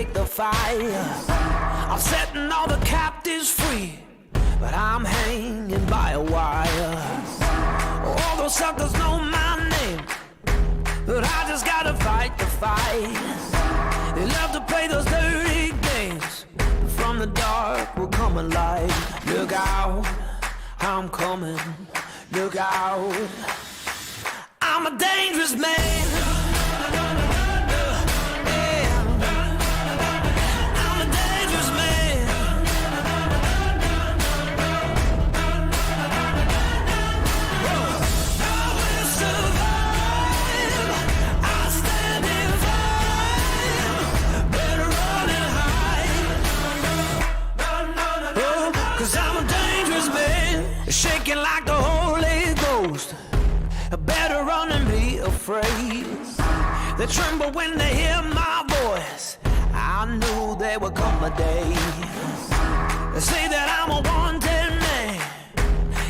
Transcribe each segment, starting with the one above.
fight the fire. I'm setting all the captives free, but I'm hanging by a wire. All those suckers know my name, but I just gotta fight the fight. They love to play those dirty games, but from the dark will come a light. Look out, I'm coming, look out. I'm a dangerous man. Shaking like the Holy Ghost, better run and be afraid. They tremble when they hear my voice. I knew there would come a day. They say that I'm a wanted man.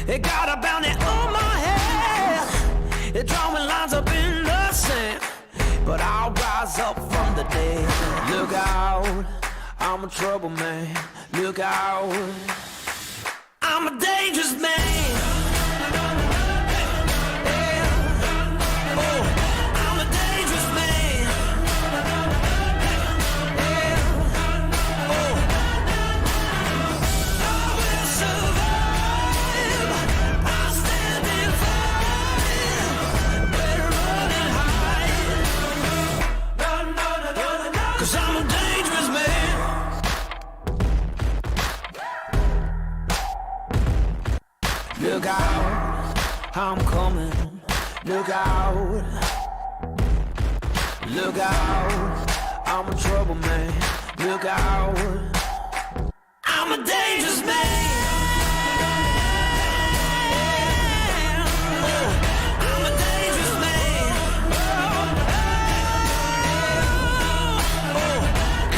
They got a bounty on my head. They're drawing lines up in the sand, but I'll rise up from the dead. Look out, I'm a trouble man. Look out, I'm a dangerous man. Yeah. Oh, I'm a dangerous man. Yeah. Oh, I will survive. I'll stand and fight. Better run and hide. 'Cause I'm a dangerous man. Look out, I'm coming, look out. Look out, I'm a trouble man. Look out, I'm a dangerous man. Oh, I'm a dangerous man. Oh,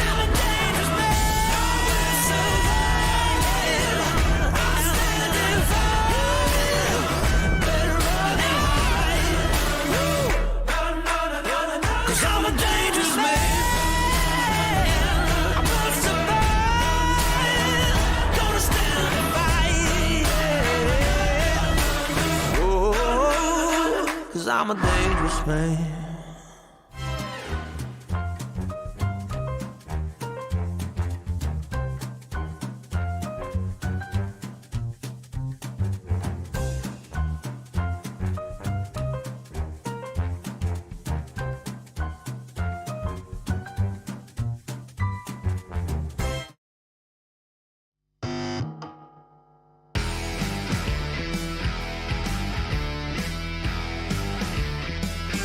I'm a dangerous man. I will survive. I'll stand and fight. Better run and hide. 'Cause I'm a dangerous man. I will survive. Gonna stand and fight. Oh, 'cause I'm a dangerous man.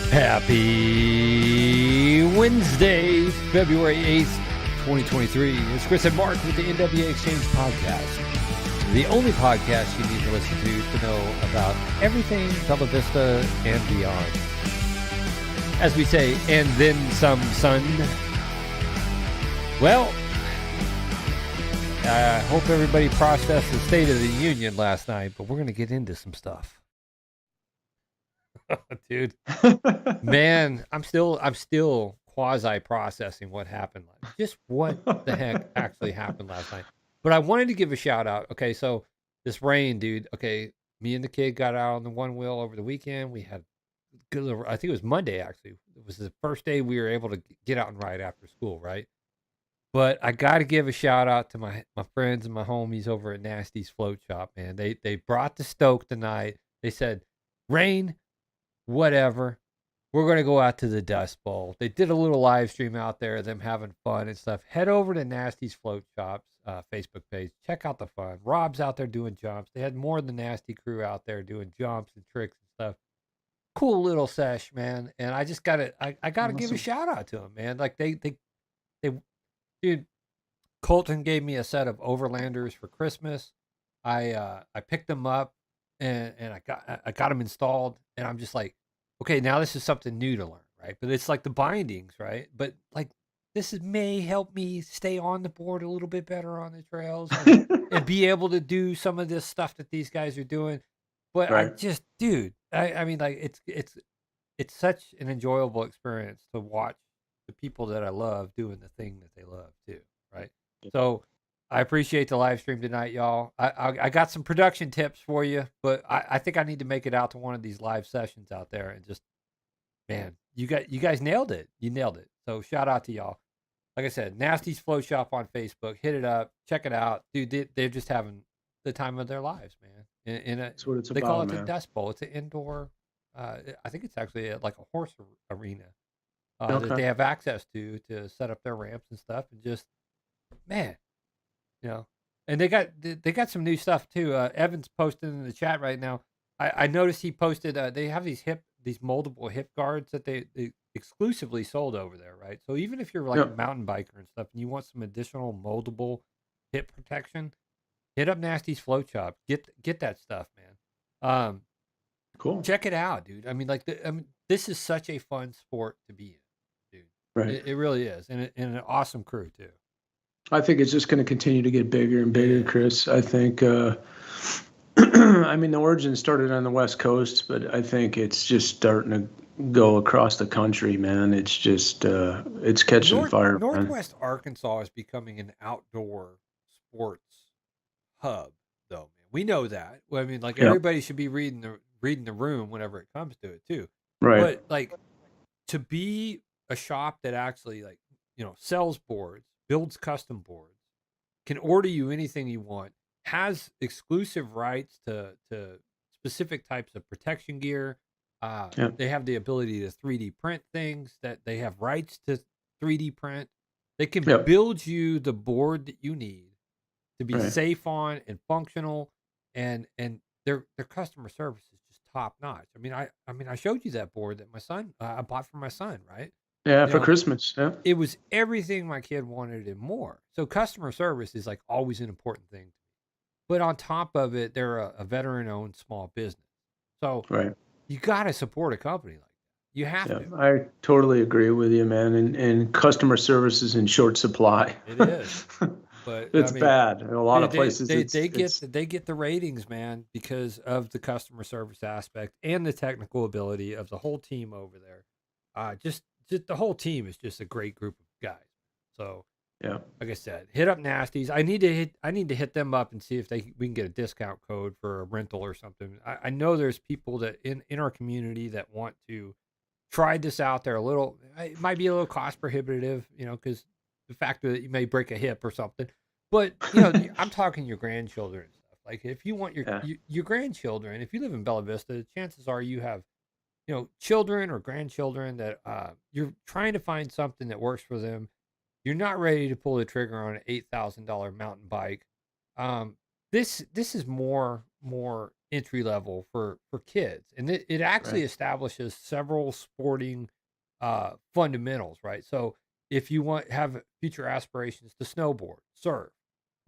Happy Wednesday, February 8th, 2023. It's Chris and Mark with the NWA Exchange Podcast. The only podcast you need to listen to know about everything Bella Vista and beyond. As we say, and then some, son. Well, I hope everybody processed the State of the Union last night, but we're going to get into some stuff. Dude, man, I'm still quasi processing what happened. Just what the heck actually happened last night. But I wanted to give a shout out. Okay, so this rain, dude. Okay, me and the kid got out on the one wheel over the weekend. We had good. I think it was Monday actually. It was the first day we were able to get out and ride after school, right? But I got to give a shout out to my friends and my homies over at Nasty's Float Shop, man. They brought the stoke tonight. They said, rain, whatever, we're going to go out to the Dust Bowl. They did a little live stream out there, them having fun and stuff. Head over to Nasty's Float Shop's Facebook page. Check out the fun. Rob's out there doing jumps. They had more than the Nasty crew out there doing jumps and tricks and stuff. Cool little sesh, man. And I just got to, I got to give a shout out to them, man. Like they, dude, Colton gave me a set of Overlanders for Christmas. I picked them up and I got them installed, and I'm just like, okay, now this is something new to learn, right? But it's like the bindings, right? But like may help me stay on the board a little bit better on the trails and be able to do some of this stuff that these guys are doing. But Right. I just, dude, I mean, like it's such an enjoyable experience to watch the people that I love doing the thing that they love. So I appreciate the live stream tonight, y'all. I got some production tips for you, but I think I need to make it out to one of these live sessions out there and just, man, you guys nailed it. You nailed it. So shout out to y'all. Like I said, Nasty's Flow Shop on Facebook. Hit it up. Check it out. Dude, they're just having the time of their lives, man. That's what it's They call about, it the man. Dust Bowl. It's an indoor, I think it's actually like a horse arena that Okay. they have access to set up their ramps and stuff. And just, man, you know. And they got some new stuff too. Evan's posting in the chat right now. I noticed he posted, they have these moldable hip guards that they exclusively sold over there, right? So even if you're like Yep. a mountain biker and stuff and you want some additional moldable hip protection, hit up Nasty's Flow Shop. Get that stuff, man. Cool. Check it out, dude. I mean, this is such a fun sport to be in, dude. Right. It really is, and an awesome crew too. I think it's just going to continue to get bigger and bigger, Yeah. Chris. I think, I mean, the origin started on the West Coast, but I think it's just starting to go across the country, man. It's just, it's catching fire, man. Northwest Arkansas is becoming an outdoor sports hub, though, man. We know that. Well, I mean, like, Yep. everybody should be reading the room whenever it comes to it, too. Right. But like, to be a shop that actually, like, you know, sells boards, builds custom boards, can order you anything you want, has exclusive rights to specific types of protection gear. Yep. They have the ability to 3D print things, that they have rights to 3D print. They can Yep. build you the board that you need to be Right. safe on and functional, and their customer service is just top notch. I mean, I showed you that board that my son I bought for my son, right? Yeah, You for know, Christmas. Yeah. it was everything my kid wanted and more. So customer service is like always an important thing. But on top of it, they're a veteran-owned small business. So Right. you got to support a company like that. You have Yeah, to. I totally agree with you, man. And customer service is in short supply. It is. But It's I mean, bad. In a lot of they places, they get the ratings, man, because of the customer service aspect and the technical ability of the whole team over there. Just the whole team is just a great group of guys. So yeah. like I said, hit up Nasties. I need to hit them up and see if we can get a discount code for a rental or something. I know there's people that in our community that want to try this out there a little. It might be a little cost prohibitive, you know, because the fact that you may break a hip or something. But you know, I'm talking your grandchildren and stuff. Like if you want your grandchildren, if you live in Bella Vista, chances are you have, you know, children or grandchildren that you're trying to find something that works for them. You're not ready to pull the trigger on an $8,000 mountain bike. This is more entry level for kids, and it actually Right. establishes several sporting fundamentals, right? So if you have future aspirations to snowboard, surf,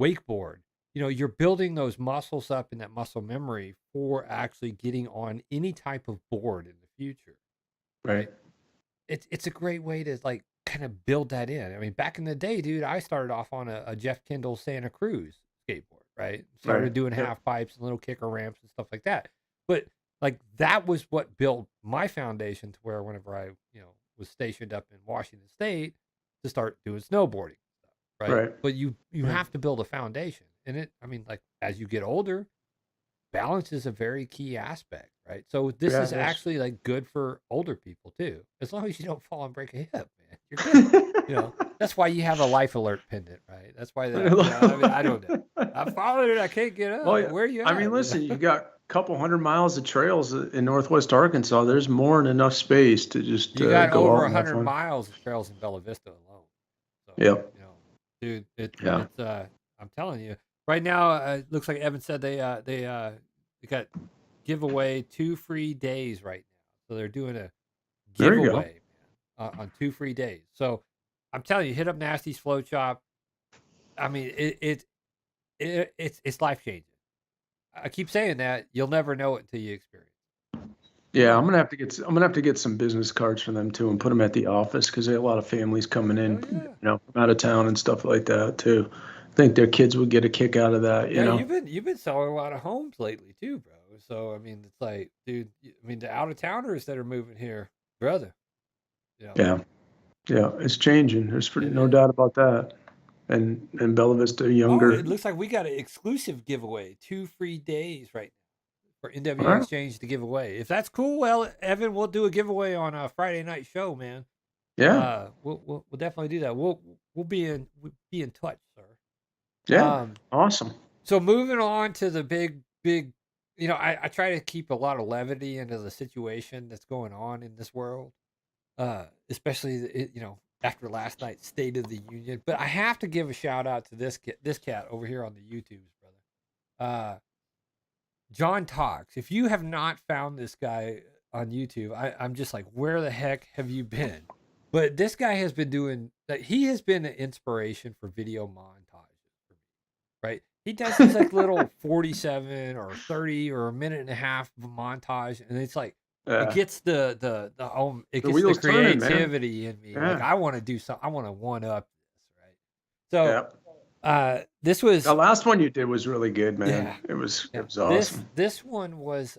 wakeboard, you know, you're building those muscles up in that muscle memory for actually getting on any type of board in the future. Right. It's a great way to like kind of build that in. I mean, back in the day, dude, I started off on a Jeff Kendall Santa Cruz skateboard, right? Started Right. doing Yep. half pipes and little kicker ramps and stuff like that. But like that was what built my foundation to where whenever I, you know, was stationed up in Washington State to start doing snowboarding stuff, right? Right. But you Right. have to build a foundation. And I mean, like as you get older, balance is a very key aspect, right? So this Yeah, is it is. actually like good for older people too, as long as you don't fall and break a hip, man. You're good. You know, that's why you have a life alert pendant, right? That's why that. You know, I mean, I don't know. I'm falling and I can't get up. Well, yeah. Where you at? I mean, listen, you got a couple 100 miles of trails in Northwest Arkansas. There's more than enough space to just You got go over out and have 100 fun. miles of trails in Bella Vista alone. So, Yep. you know, dude, Yeah. it's I'm telling you, right now, it looks like Evan said they got giveaway 2 free days right now. So they're doing a There you go. giveaway on 2 free days. So I'm telling you, hit up Nasty's Flow Shop. I mean, it's life changing. I keep saying that. You'll never know it until you experience. Yeah, I'm gonna have to get some business cards for them too and put them at the office because they have a lot of families coming in, Oh, yeah. you know, from out of town and stuff like that too. I think their kids would get a kick out of that, you Yeah, know. you've been selling a lot of homes lately too, bro. So I mean, it's like, dude. I mean, the out of towners that are moving here, brother. You know, Yeah. Yeah, it's changing. There's it no is. doubt about that. and Bella Vista Oh, Younger. it looks like we got an exclusive giveaway. 2 free days right now for NW All right. Exchange to give away. If that's cool, well, Evan, we'll do a giveaway on a Friday night show, man. Yeah. We'll definitely do that. We'll be in touch, sir. Yeah. Awesome. So moving on to the big, I try to keep a lot of levity into the situation that's going on in this world, especially after last night's State of the Union. But I have to give a shout out to this cat over here on the YouTubes, brother. John Talks. If you have not found this guy on YouTube, I'm just like, where the heck have you been? But this guy has been doing that. He has been an inspiration for video montages for me, right? He does these like little 47 or 30 or a minute and a half of a montage, and it's like it gets the creativity in me. Yeah. Like I want to do something. I want to one up this, right? So this was the last one you did was really good, man. Yeah. It was awesome. This one was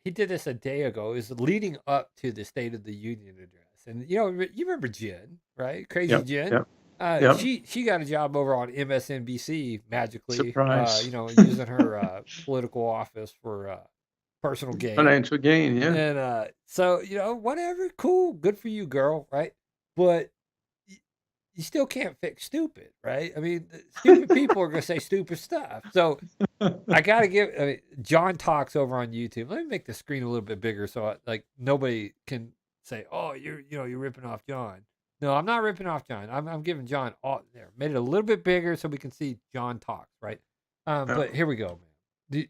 he did this a day ago. It was leading up to the State of the Union address. And you remember Jen, right? Crazy Jen. Yep. She got a job over on MSNBC magically. Surprise. Using her political office for personal gain. Financial gain, yeah. And so, whatever, cool, good for you, girl, right? But you still can't fix stupid, right? I mean, stupid people are going to say stupid stuff. So I got to give John Talks over on YouTube. Let me make the screen a little bit bigger so nobody can say, "Oh, you're ripping off John." No, I'm not ripping off John. I'm giving John all there. Made it a little bit bigger so we can see John Talks, right? But here we go, man.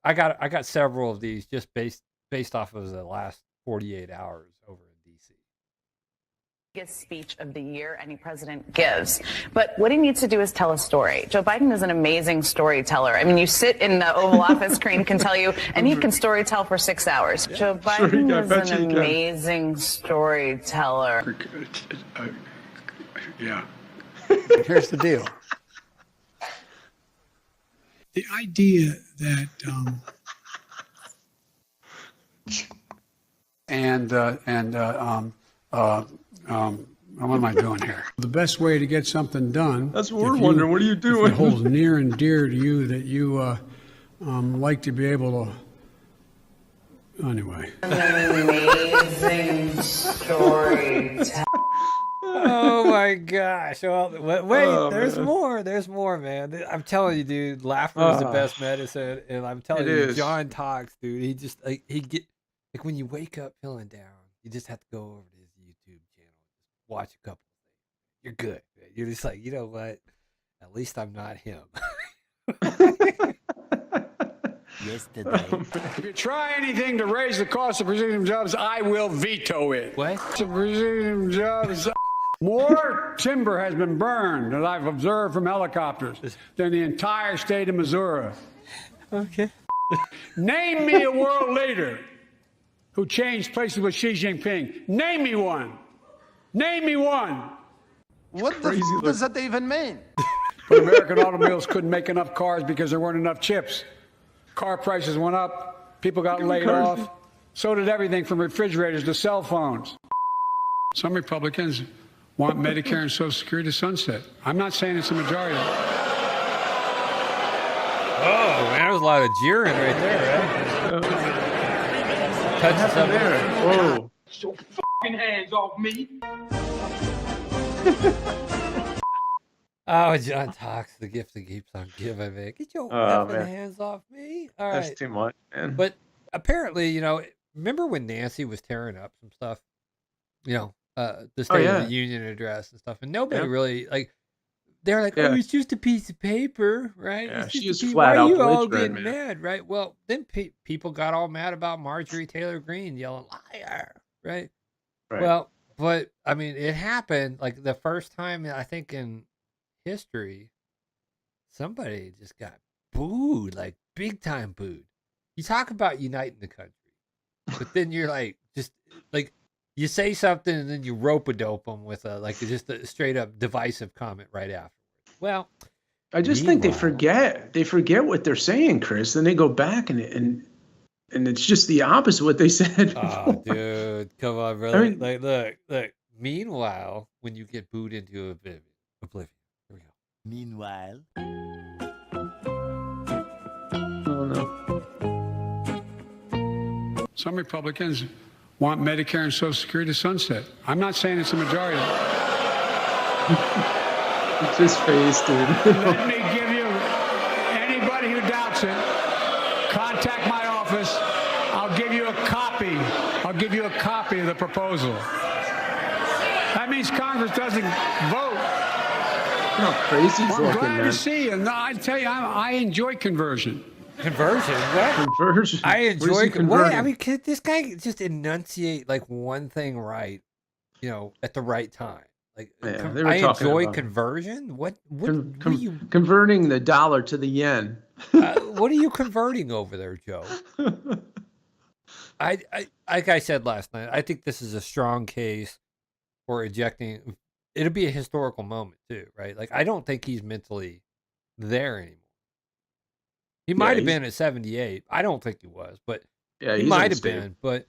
I got several of these just based off of the last 48 hours over in DC. Biggest speech of the year any president gives. But what he needs to do is tell a story. Joe Biden is an amazing storyteller. I mean, you sit in the Oval Office, Crane can tell you, and he can storytell for 6 hours. Yeah, Joe Biden is an amazing storyteller. Yeah. Here's the deal. The idea that what am I doing here? The best way to get something done. That's what we're wondering. What are you doing? It holds near and dear to you that you like to be able to. Anyway. Amazing storyteller. Oh my gosh! Well, wait, there's more. There's more, man. I'm telling you, dude. Laughter is the best medicine, and I'm telling you, John Talks, dude. He just when you wake up feeling down, you just have to go over to his YouTube channel, just watch a couple of things. You're good. Man. You're just like, you know what? At least I'm not him. Yesterday. If you try anything to raise the cost of precision jobs, I will veto it. What? Precision jobs. More timber has been burned, that I've observed from helicopters, than the entire state of Missouri. Okay. Name me a world leader who changed places with Xi Jinping. Name me one. Name me one. What the f does that even mean? But American automobiles couldn't make enough cars because there weren't enough chips. Car prices went up. People got laid off. So did everything from refrigerators to cell phones. Some Republicans want Medicare and Social Security to sunset. I'm not saying it's a majority. Oh, man, there was a lot of jeering right there, right? Touches up there. Whoa. Your fucking hands off me. Oh, John Talks, the gift that keeps on giving, man. Get your effing hands off me. All right. That's too much, man. But apparently, remember when Nancy was tearing up some stuff? The State of the Union address and stuff, and nobody really they're like, oh, it's just a piece of paper, right? Yeah, she was flat out. Why are you all getting mad, right? Well, then people got all mad about Marjorie Taylor Greene yelling liar, right? Well, but I mean, it happened like the first time I think in history, somebody just got booed, like big time booed. You talk about uniting the country, but then you're like, just like. You say something and then you rope-a-dope them with just a straight-up divisive comment right afterwards. Well, I just think they forget what they're saying, Chris. Then they go back and it's just the opposite of what they said before. Oh, dude, come on, brother. I mean, look. Meanwhile, when you get booed into oblivion, Here we go. Meanwhile, Oh, no. Some Republicans want Medicare and Social Security to sunset. I'm not saying it's a majority. It's his face, dude. Let me give you, anybody who doubts it, contact my office. I'll give you a copy. I'll give you a copy of the proposal. That means Congress doesn't vote. You know how crazy he's Well, I'm looking, glad man. to see you. No, I tell you, I enjoy conversion. Conversion? What? Conversion. I What is enjoy he what? converting? I mean, could this guy just enunciate like one thing right, at the right time? Like, Yeah, they were I talking enjoy about conversion. What are you? Converting the dollar to the yen. What are you converting over there, Joe? I like I said last night. I think this is a strong case for ejecting. It'll be a historical moment too, right? Like, I don't think he's mentally there anymore. He might have been at 78. I don't think he was, but Yeah, he he's might have unstable. been. But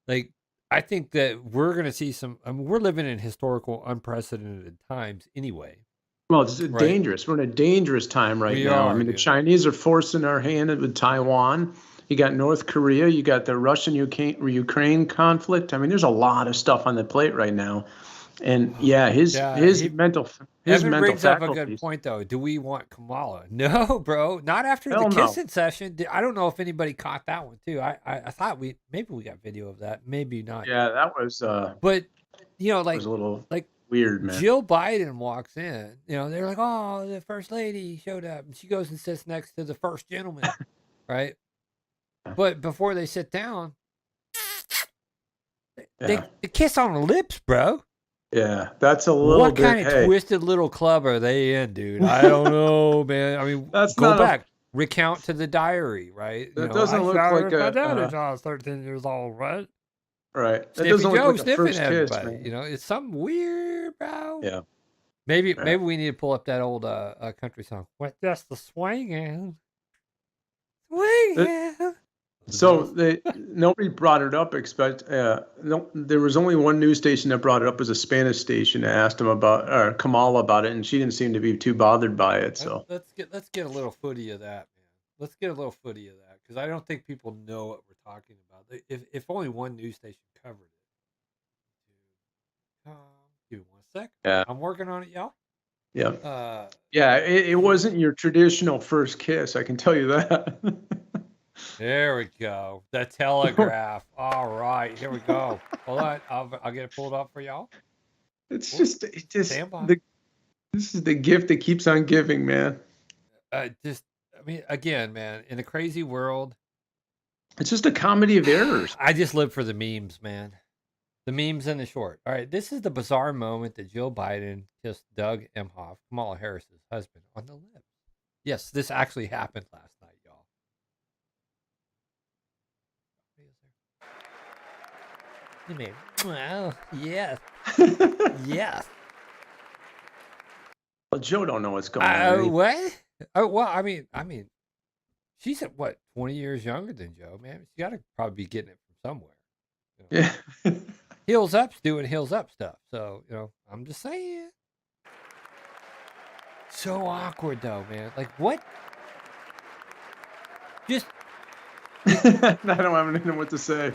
like, I think that we're going to see some. I mean, we're living in historical, unprecedented times anyway. Well, it's Right. dangerous. We're in a dangerous time right We now. I are, mean, the dude. Chinese are forcing our hand with Taiwan. You got North Korea. You got the Russian-Ukraine conflict. I mean, there's a lot of stuff on the plate right now. And yeah, his mental Evan brings up a good faculties. point, though. Do we want Kamala? No, bro. Not after Hell the no. kissing session. I don't know if anybody caught that one too. I thought maybe we got video of that. Maybe not. Yeah, that was But was like a little like weird, man. Jill Biden walks in. They're like, "Oh, the first lady showed up," and she goes and sits next to the first gentleman, right? But before they sit down, they kiss on the lips, bro. Yeah, that's a little What bit. kind of twisted little club are they in, dude? I don't know, man. I mean, That's go not a- back, recount to the diary, right? That doesn't look like my a, dad is uh, I was 13 years old, right? right. That Sniffy doesn't Joe look like a sniffing first kiss, everybody. man. It's something weird, bro. Yeah. Maybe Yeah. maybe we need to pull up that old country song. What just the swinging, swinging. So nobody brought it up. There was only one news station that brought it up. It was a Spanish station that asked him about Kamala about it, and she didn't seem to be too bothered by it. So Let's get a little footy of that, man. Let's get a little footy of that because I don't think people know what we're talking about. If only one news station covered it. Give me 1 sec. Yeah. I'm working on it, y'all. yeah, yeah, it wasn't your traditional first kiss. I can tell you that. There we go. The Telegraph. All right, here we go. Hold on, I'll get it pulled up for y'all. It's Ooh, just stand by. this is the gift that keeps on giving, man. I mean, again, man, in a crazy world, It's just a comedy of errors. I just live for the memes, man. The memes and the short. All right, this is the bizarre moment that Jill Biden kissed Doug Emhoff, Kamala Harris's husband, on the lips. Yes, this actually happened last night, y'all. You mean, well, yes, yes. Well, Joe don't know what's going on. What? Oh, well, I mean, she's at what, 20 years younger than Joe, man. She got to probably be getting it from somewhere. Yeah. Heels Up's doing Heels Up stuff. So, I'm just saying. So awkward, though, man. Like, what? Just. I don't even know what to say.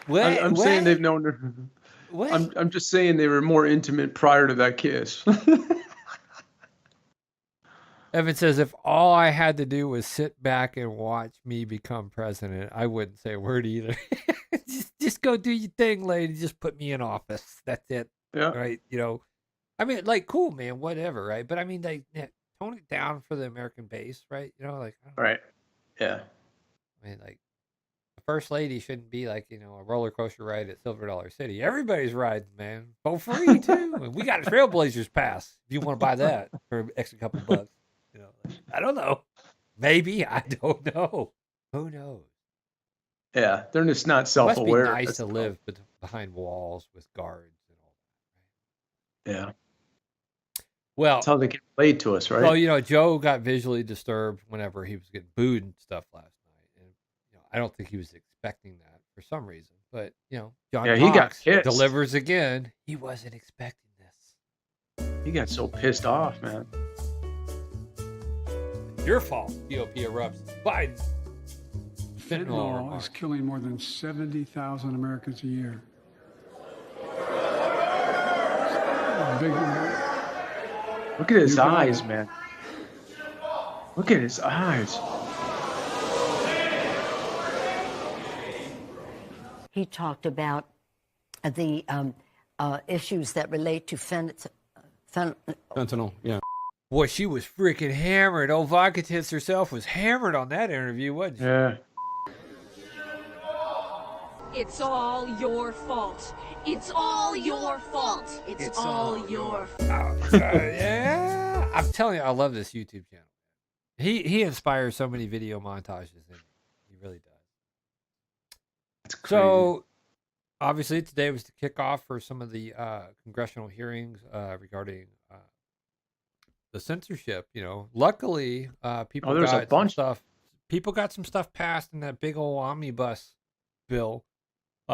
What? I'm saying they've known her. What? I'm just saying they were more intimate prior to that kiss. Evan says, if all I had to do was sit back and watch me become president, I wouldn't say a word either. just go do your thing, lady. Just put me in office. That's it. Yeah. Right? I mean, like, cool, man, whatever, right? But I mean, tone it down for the American base, right? Like, I don't know. Right. Yeah. I mean, like, the first lady shouldn't be like, a roller coaster ride at Silver Dollar City. Everybody's riding, man. For free, too. And we got a Trailblazers pass if you want to buy that for an extra couple bucks. I don't know. Maybe. I don't know. Who knows? Yeah. They're just not It must be self-aware. nice That's to all. live behind walls with guards and all that. Yeah. Well, That's how they can relate to us, right? well, Joe got visually disturbed whenever he was getting booed and stuff last night. And, I don't think he was expecting that for some reason. But, John Yeah, he got Cox pissed. delivers again. He wasn't expecting this. He got so pissed off, man. Your fault. GOP erupts. Biden. Fentanyl is killing more than 70,000 Americans a year. Look at his eyes, man. Look at his eyes. He talked about the issues that relate to Fentanyl, yeah. Boy, she was freaking hammered. Old Vodka Tits herself was hammered on that interview, wasn't she? Yeah. It's all your fault. It's all your fault. It's all your fault. Yeah. I'm telling you, I love this YouTube channel. He inspires so many video montages. He really does. It's crazy. So, obviously, today was the kickoff for some of the congressional hearings regarding the censorship. You know, luckily, people there's a got bunch. some stuff. People got some stuff passed in that big old omnibus bill.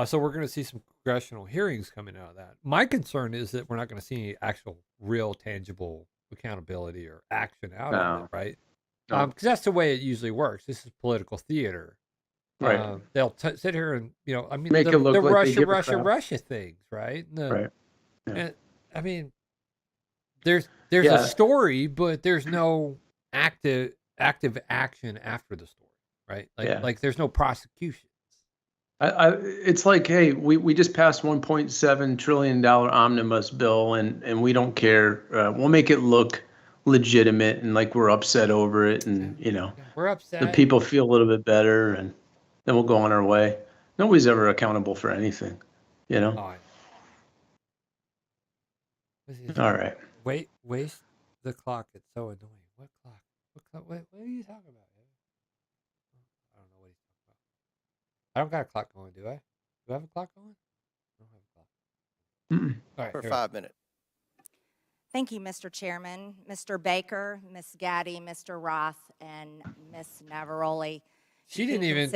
So we're going to see some congressional hearings coming out of that. My concern is that we're not going to see any actual, real, tangible accountability or action out of it, right? No. Because that's the way it usually works. This is political theater. Right. They'll sit here and, I mean, Make the, it look the like they give a crap. Russia things, right? Right. Yeah. And, I mean, there's Yeah. a story, but there's no active action after the story, right? Like there's no prosecution. It's like, hey, we just passed $1.7 trillion omnibus bill, and we don't care. We'll make it look legitimate and like we're upset over it, and We're upset. the people feel a little bit better, and then we'll go on our way. Nobody's ever accountable for anything, Oh, All right. Waste the clock. It's so annoying. What clock? What are you talking about? I don't know what he's talking about. I don't got a clock going, do I? Do I have a clock going? I don't have a clock. All right, For here. 5 minutes. Thank you, Mr. Chairman, Mr. Baker, Ms. Gaddy, Mr. Roth, and Ms. Navaroli. She didn't even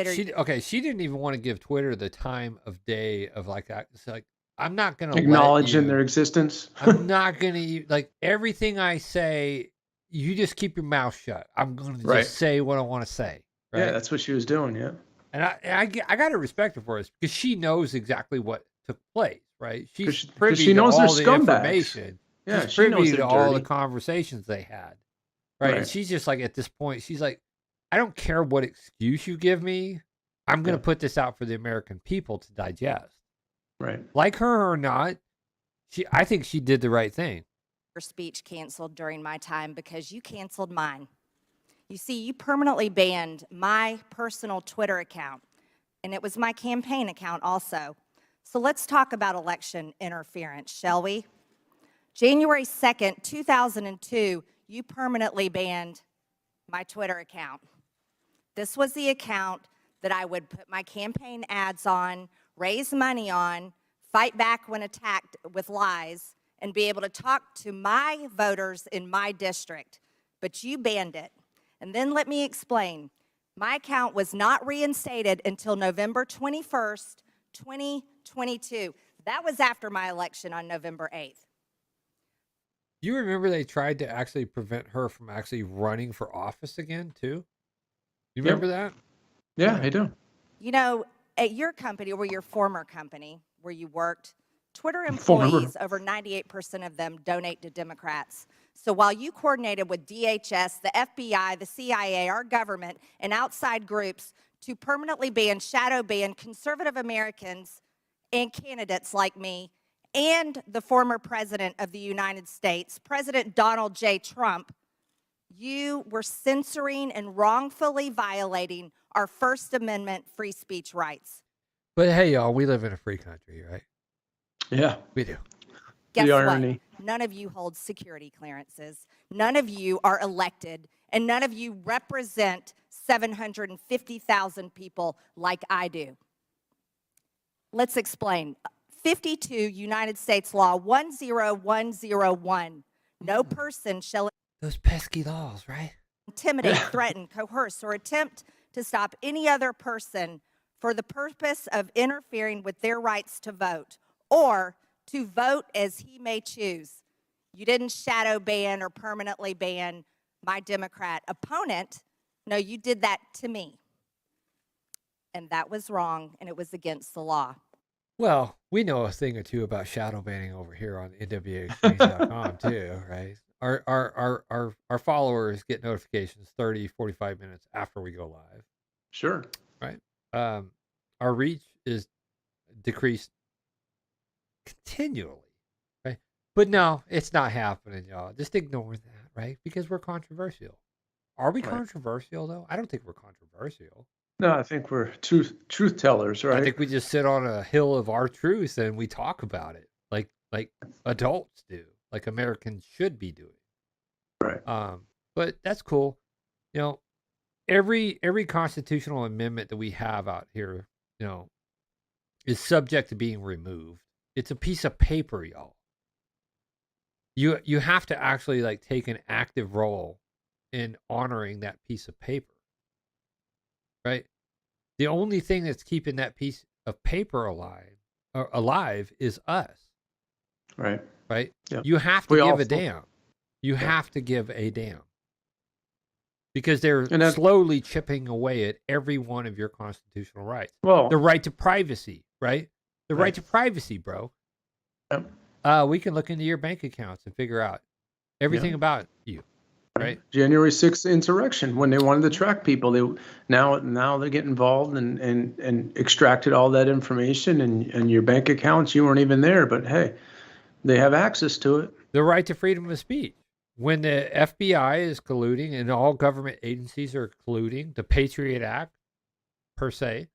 want to give Twitter the time of day of like that. It's like, I'm not going to Acknowledge in their existence. I'm not going to, like, everything I say, you just keep your mouth shut. I'm going to just say what I want to say. Right? Yeah, that's what she was doing. Yeah. And I got to respect her for this because she knows exactly what took place, right? She's 'Cause privy she knows to they're all the scumbags. information. Yeah, she's she knows privy they're to all the dirty. conversations they had, right? And she's just like, at this point, she's like, I don't care what excuse you give me. I'm going to put this out for the American people to digest. Right. Like her or not, I think she did the right thing. Your speech canceled during my time because you canceled mine. You see, you permanently banned my personal Twitter account, and it was my campaign account also. So let's talk about election interference, shall we? January 2nd, 2002, you permanently banned my Twitter account. This was the account that I would put my campaign ads on, raise money on, fight back when attacked with lies, and be able to talk to my voters in my district. But you banned it. And then let me explain. My account was not reinstated until November 21st, 2022. That was after my election on November 8th. You remember they tried to actually prevent her from actually running for office again, too? You remember that? Yeah, I do. You know, at your company or your former company where you worked, Twitter employees, over 98% of them donate to Democrats. So while you coordinated with DHS, the FBI, the CIA, our government, and outside groups to permanently shadow ban conservative Americans and candidates like me and the former president of the United States, President Donald J. Trump, you were censoring and wrongfully violating our First Amendment free speech rights. But hey, y'all, we live in a free country, right? Yeah. We do. Guess The what? irony. None of you hold security clearances. None of you are elected, and none of you represent 750,000 people like I do. Let's explain. 52 United States Law 10101. No person shall Those pesky laws, right? intimidate, threaten, coerce, or attempt to stop any other person for the purpose of interfering with their rights to vote or to vote as he may choose. You didn't shadow ban or permanently ban my Democrat opponent, no, you did that to me. And that was wrong, and it was against the law. Well, we know a thing or two about shadow banning over here on NWAexchange.com too, right? Our followers get notifications 30, 45 minutes after we go live, Sure. right? Our reach is decreased continually, right? But no, it's not happening, y'all. Just ignore that, right? Because we're controversial. Are we controversial though? I don't think we're controversial. No, I think we're truth tellers, right? I think we just sit on a hill of our truth and we talk about it like adults do, like Americans should be doing. Right. But that's cool. You know, every constitutional amendment that we have out here, you know, is subject to being removed. It's a piece of paper, y'all. You have to actually like take an active role in honoring that piece of paper. Right? The only thing that's keeping that piece of paper alive is us. Right. Right? Yep. You have to give a damn. You have to give a damn. Because they're slowly chipping away at every one of your constitutional rights. Well, the right to privacy, right? The right to privacy, bro. Yep. We can look into your bank accounts and figure out everything about you. Right. January 6th insurrection, when they wanted to track people, they now they get involved and extracted all that information and your bank accounts. You weren't even there, but hey, they have access to it. The right to freedom of speech. When the FBI is colluding and all government agencies are colluding, the Patriot Act, per se,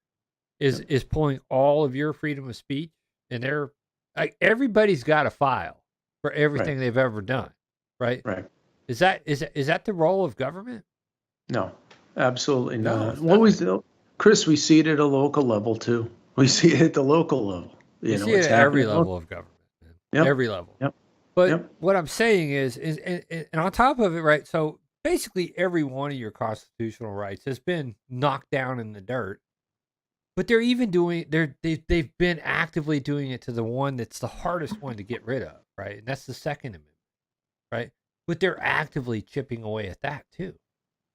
is pulling all of your freedom of speech, and they're like everybody's got a file for everything they've ever done, right? Right. Is that the role of government? No, absolutely not. No, Chris, we see it at a local level too. We see it at the local level. You see it at every level of government. Yep. Every level. Yep. But what I'm saying is and on top of it, right? So basically every one of your constitutional rights has been knocked down in the dirt. But they're even they've been actively doing it to the one that's the hardest one to get rid of, right? And that's the Second Amendment, right? But they're actively chipping away at that too.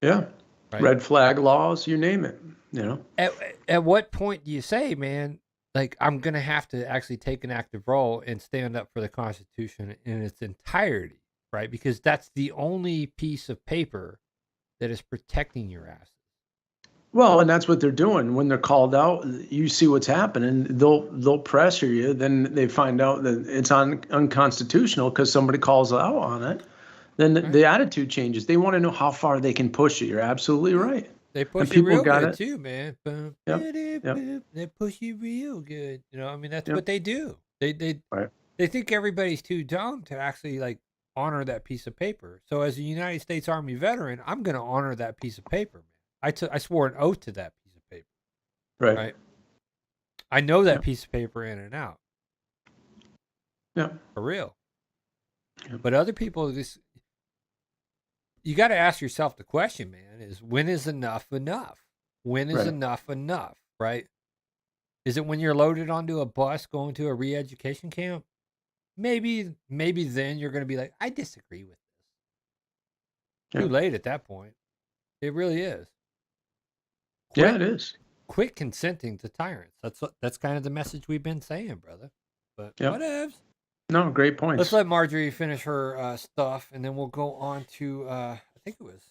Yeah. Right? Red flag laws, you name it, you know. At what point do you say, man, like I'm going to have to actually take an active role and stand up for the Constitution in its entirety, right? Because that's the only piece of paper that is protecting your asses. Well, and that's what they're doing. When they're called out, you see what's happening. They'll pressure you. Then they find out that it's unconstitutional because somebody calls out on it. Then the attitude changes. They want to know how far they can push it. You're absolutely right. They push you real good too, man. They push you real good. You know, I mean, that's what they do. They think everybody's too dumb to actually like honor that piece of paper. So as a United States Army veteran, I'm going to honor that piece of paper, man. I swore an oath to that piece of paper. Right. I know that piece of paper in and out. Yeah. For real. But other people just, you got to ask yourself the question, man, is when is enough enough? When is enough enough, right? Is it when you're loaded onto a bus going to a re-education camp? Maybe then you're going to be like, I disagree with this. Too late at that point. It really is. It is. Quit consenting to tyrants. That's kind of the message we've been saying, brother. But whatevs. No, great points. Let's let Marjorie finish her stuff, and then we'll go on to I think we got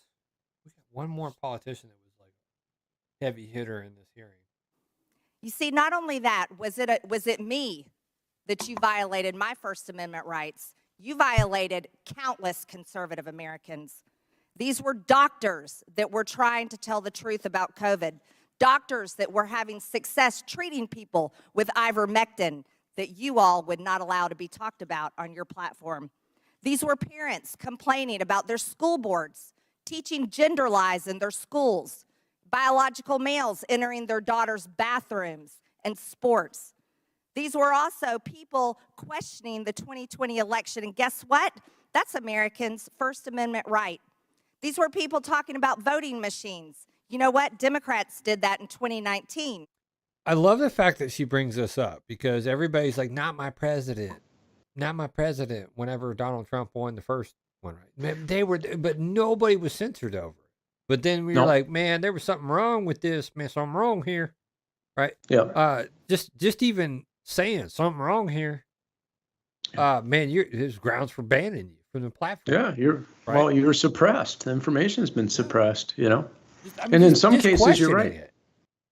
one more politician that was like a heavy hitter in this hearing. You see, not only that, was it me that you violated my First Amendment rights? You violated countless conservative Americans. These were doctors that were trying to tell the truth about COVID, doctors that were having success treating people with ivermectin that you all would not allow to be talked about on your platform. These were parents complaining about their school boards, teaching gender lies in their schools, biological males entering their daughters' bathrooms and sports. These were also people questioning the 2020 election, and guess what? That's Americans' First Amendment right. These were people talking about voting machines. You know what? Democrats did that in 2019. I love the fact that she brings this up because everybody's like, not my president, not my president, whenever Donald Trump won the first one, right? They were, but nobody was censored over it. But then we were No. like, man, there was something wrong with this, man. Something wrong here, right? Yeah. Just even saying something wrong here, man, there's grounds for banning you from the platform. Yeah, right? well, you're suppressed. The information's been suppressed, you know. I mean, And in just- some just cases, you're questioning right. it.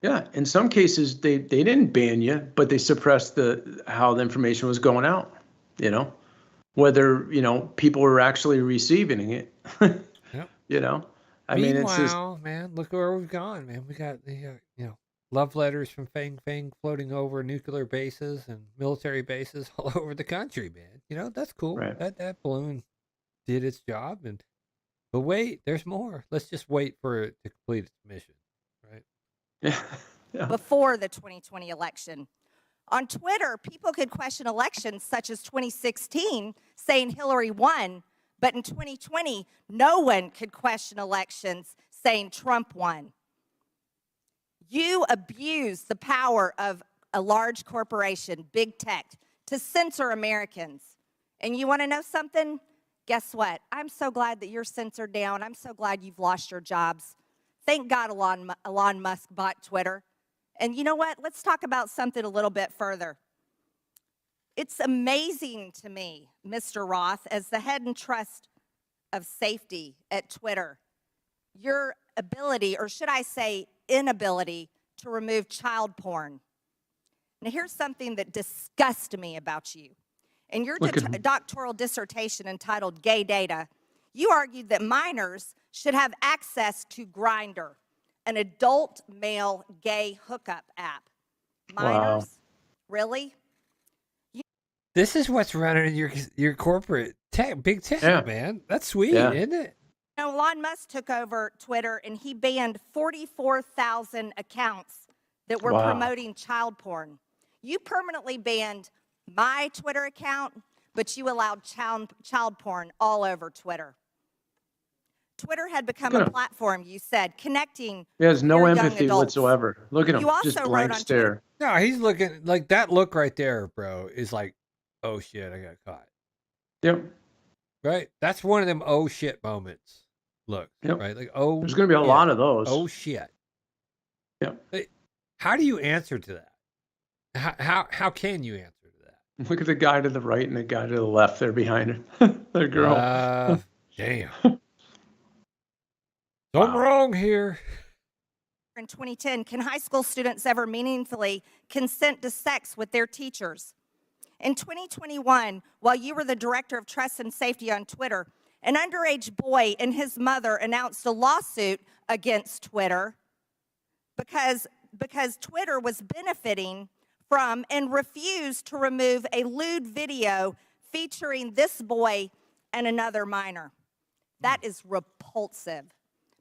Yeah, in some cases they didn't ban you, but they suppressed how the information was going out. You know, whether people were actually receiving it. Yep. You know, I mean, it's just Meanwhile, man, look where we've gone, man. We got the love letters from Fang Fang floating over nuclear bases and military bases all over the country, man. That's cool. Right. That balloon did its job, but wait, there's more. Let's just wait for it to complete its mission, right? yeah. Before the 2020 election. On Twitter, people could question elections such as 2016, saying Hillary won, but in 2020, no one could question elections saying Trump won. You abuse the power of a large corporation, big tech, to censor Americans. And you want to know something? Guess what? I'm so glad that you're censored down. I'm so glad you've lost your jobs. Thank God Elon Musk bought Twitter. And you know what? Let's talk about something a little bit further. It's amazing to me, Mr. Roth, as the head and trust of safety at Twitter, your ability, or should I say inability, to remove child porn. Now, here's something that disgusts me about you. In your doctoral dissertation entitled Gay Data, you argued that minors should have access to Grindr, an adult male gay hookup app. Minors? Wow. Really? This is what's running your corporate tech, big tech, man. That's sweet, isn't it? Elon Musk took over Twitter and he banned 44,000 accounts that were promoting child porn. You permanently banned my Twitter account, but you allowed child porn all over Twitter. Twitter had become a platform, you said, connecting. He has no young empathy adults. whatsoever. Look at him, You also just wrote blank on stare. No, he's looking like that look right there, bro, is like, oh shit, I got caught. Yep. Right? That's one of them oh shit moments. Look, right? Like, oh, there's going to be a lot of those. Oh shit. Yep. How do you answer to that? How can you answer to that? Look at the guy to the right and the guy to the left there behind him. The girl. Damn. Something wrong here. In 2010, can high school students ever meaningfully consent to sex with their teachers? In 2021, while you were the director of trust and safety on Twitter, an underage boy and his mother announced a lawsuit against Twitter because Twitter was benefiting from and refused to remove a lewd video featuring this boy and another minor. That is repulsive.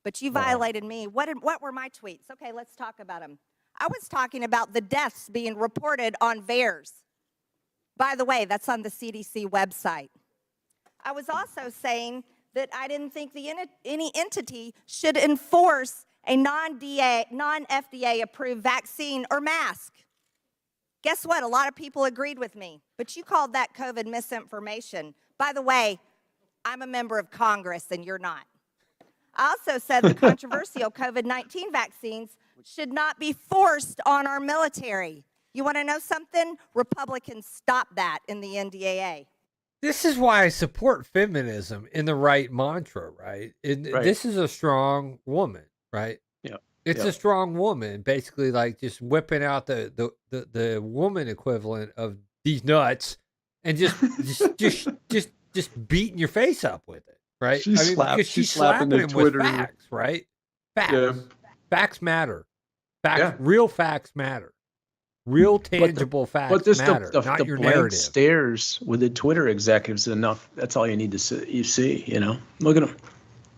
But you violated me. What were my tweets? Okay, let's talk about them. I was talking about the deaths being reported on VAERS. By the way, that's on the CDC website. I was also saying that I didn't think any entity should enforce a non-FDA approved vaccine or mask. Guess what? A lot of people agreed with me, but you called that COVID misinformation. By the way, I'm a member of Congress and you're not. I also said the controversial COVID-19 vaccines should not be forced on our military. You want to know something? Republicans stopped that in the NDAA. This is why I support feminism in the right mantra, right? This is a strong woman, right? Yeah. It's a strong woman, basically, like just whipping out the woman equivalent of these nuts and just beating your face up with it, right? Because she's slapping him with facts, right? Facts. Yeah. Facts matter. Facts. Real facts matter. Real tangible facts matter, not your blank narrative. stares with the Twitter executives enough. That's all you need to see. You see, look at them.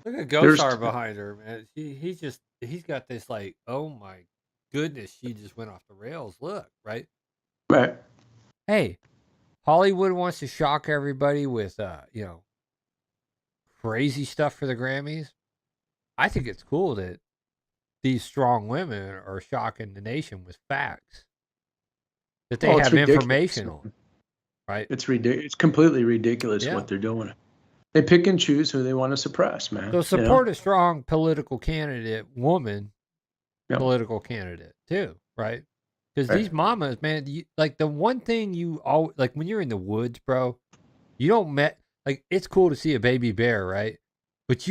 Look at Gosar behind her, man. He's got this like, oh my goodness, she just went off the rails. Look, right? Right. Hey, Hollywood wants to shock everybody with, crazy stuff for the Grammys. I think it's cool that these strong women are shocking the nation with facts that they have information on, right? It's ridiculous. It's completely ridiculous what they're doing. They pick and choose who they want to suppress, man. So support a strong political candidate, woman political candidate too, right? Because these mamas, man, like the one thing you always, like when you're in the woods, bro, you don't like it's cool to see a baby bear, right? But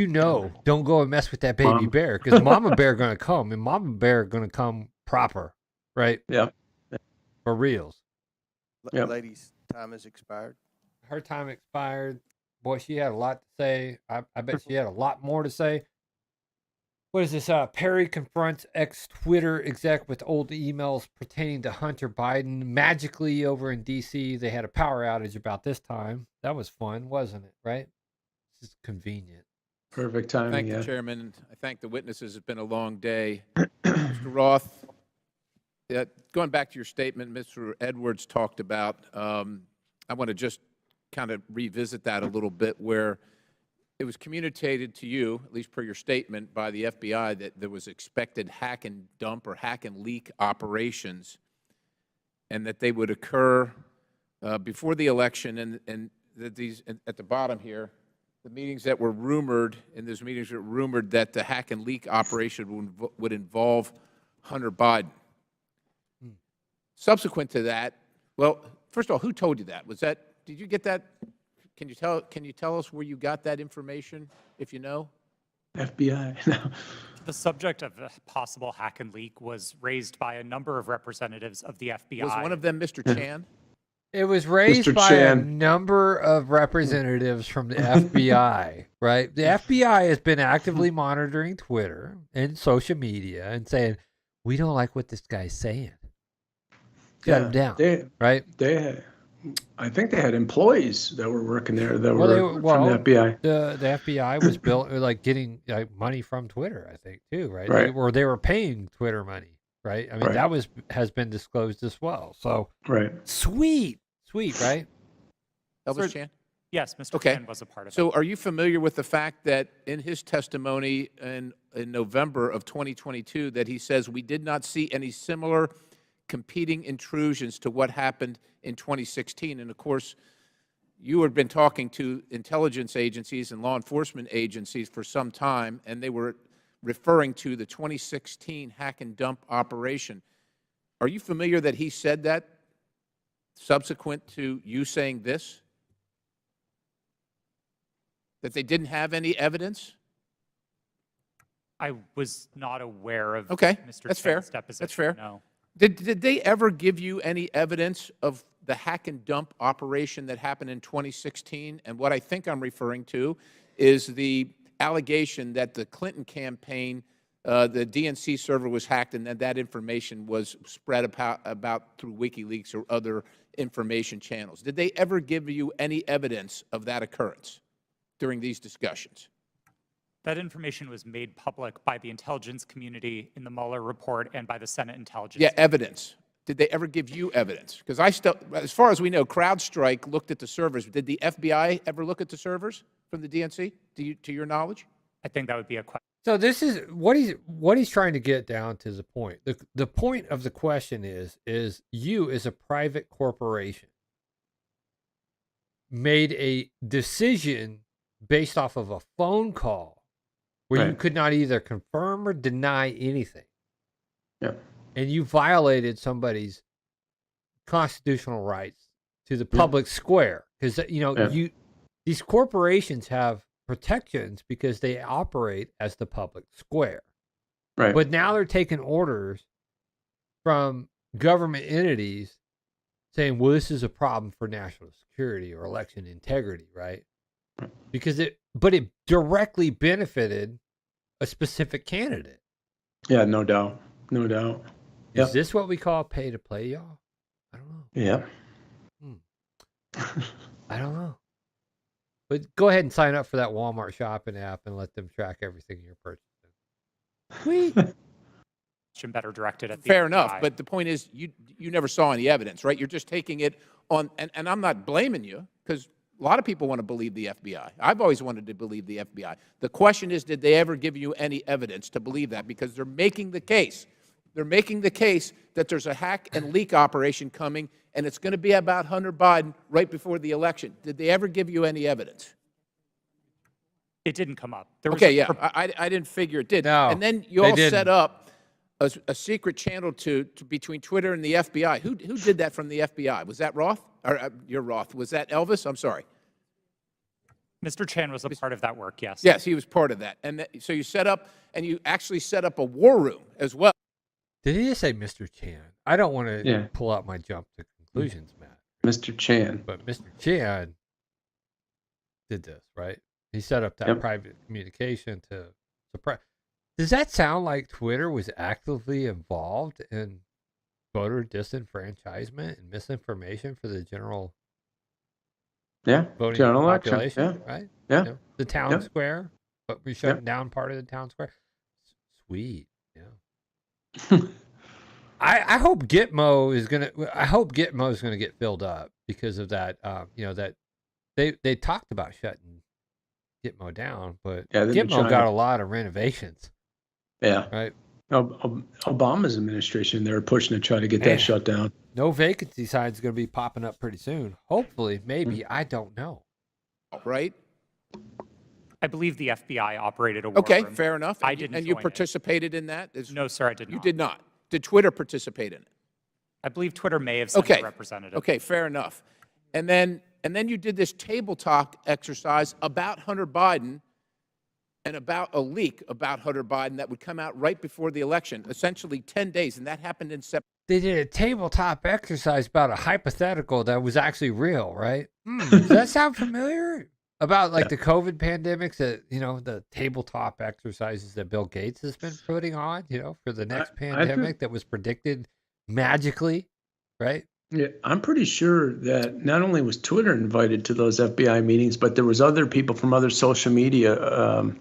don't go and mess with that baby bear because mama bear gonna come and mama bear gonna come proper, right? Yeah. For reals. Yep. Ladies, time has expired. Her time expired. Boy, she had a lot to say. I bet she had a lot more to say. What is this? Perry confronts ex-Twitter exec with old emails pertaining to Hunter Biden. Magically over in D.C., they had a power outage about this time. That was fun, wasn't it? Right? This is convenient. Perfect timing. Thank the chairman. I thank the witnesses. It's been a long day. Mr. Roth, going back to your statement, Mr. Edwards talked about, I want to just kind of revisit that a little bit, where it was communicated to you, at least per your statement, by the FBI that there was expected hack and dump or hack and leak operations, and that they would occur before the election, and that these, at the bottom here, the meetings that were rumored, in those meetings were rumored that the hack and leak operation would involve Hunter Biden. Subsequent to that, well, first of all, who told you that? Did you get that? Can you tell us where you got that information, if you know? FBI. The subject of a possible hack and leak was raised by a number of representatives of the FBI. Was one of them Mr. Chan? It was raised by a number of representatives from the FBI, right? The FBI has been actively monitoring Twitter and social media and saying, we don't like what this guy's saying. Shut him down, right? I think they had employees that were working there that were from the FBI. The FBI was built like getting money from Twitter, I think, too, right? They were paying Twitter money, right? I mean, that has been disclosed as well. So sweet, right? Elvis Chan? Yes, Mr. Chan was a part of it. So are you familiar with the fact that in his testimony in November of 2022 that he says we did not see any similar competing intrusions to what happened in 2016. And of course, you had been talking to intelligence agencies and law enforcement agencies for some time, and they were referring to the 2016 hack and dump operation. Are you familiar that he said that subsequent to you saying this? That they didn't have any evidence? I was not aware of Mr. Chan's deposition. That's fair. No. Did they ever give you any evidence of the hack and dump operation that happened in 2016? And what I think I'm referring to is the allegation that the Clinton campaign, the DNC server was hacked and that information was spread about through WikiLeaks or other information channels. Did they ever give you any evidence of that occurrence during these discussions? That information was made public by the intelligence community in the Mueller report and by the Senate Intelligence. Yeah, evidence. Did they ever give you evidence? Because as far as we know, CrowdStrike looked at the servers. Did the FBI ever look at the servers from the DNC, to your knowledge? I think that would be a question. So this is what he's trying to get down to the point. The point of the question is you as a private corporation made a decision based off of a phone call where you could not either confirm or deny anything. Yeah. And you violated somebody's constitutional rights to the public square. Because, these corporations have protections because they operate as the public square. Right. But now they're taking orders from government entities saying, well, this is a problem for national security or election integrity, right? Because it directly benefited a specific candidate. Yeah, no doubt. Is this what we call pay to play, y'all? I don't know. Yeah. I don't know. But go ahead and sign up for that Walmart shopping app and let them track everything you're purchasing. Sweet. Better directed at the Fair FBI. enough, but the point is you never saw any evidence, right? You're just taking it on, and I'm not blaming you because a lot of people want to believe the FBI. I've always wanted to believe the FBI. The question is, did they ever give you any evidence to believe that? Because they're making the case. They're making the case that there's a hack and leak operation coming, and it's going to be about Hunter Biden right before the election. Did they ever give you any evidence? It didn't come up. There was Okay, yeah, I didn't figure it did. No, and then you they all set didn't. up a secret channel to between Twitter and the FBI. Who did that from the FBI? Was that Roth? Or you're Roth. Was that Elvis? I'm sorry. Mr. Chan was a part of that work, yes. Yes, he was part of that. And so you set up, and you actually set up a war room as well. Did he just say Mr. Chan? I don't want to pull out my jump to conclusions, Matt. Mr. Chan. But Mr. Chan did this, right? He set up that private communication to suppress. Does that sound like Twitter was actively involved in voter disenfranchisement and misinformation for the general voting general population, election. right? Yeah. You know, the town square, but we shut down part of the town square. Sweet, yeah. I hope Gitmo is gonna get filled up because of that. You know, that they talked about shutting Gitmo down, but Gitmo got a lot of renovations. Yeah. Right. Obama's administration, they were pushing to try to get that shut down. No vacancy signs going to be popping up pretty soon. Hopefully, maybe. I don't know. Right? I believe the FBI operated a war Okay, room. fair enough. I didn't And you join it. participated in that? No, sir, I did not. You did not. Did Twitter participate in it? I believe Twitter may have sent a representative. Okay, fair enough. And then you did this table talk exercise about Hunter Biden and about a leak about Hunter Biden that would come out right before the election, essentially 10 days, and that happened in September. They did a tabletop exercise about a hypothetical that was actually real, right? Does that sound familiar? About like the COVID pandemics, that the tabletop exercises that Bill Gates has been putting on, for the next pandemic that was predicted magically, right? Yeah, I'm pretty sure that not only was Twitter invited to those FBI meetings, but there was other people from other social media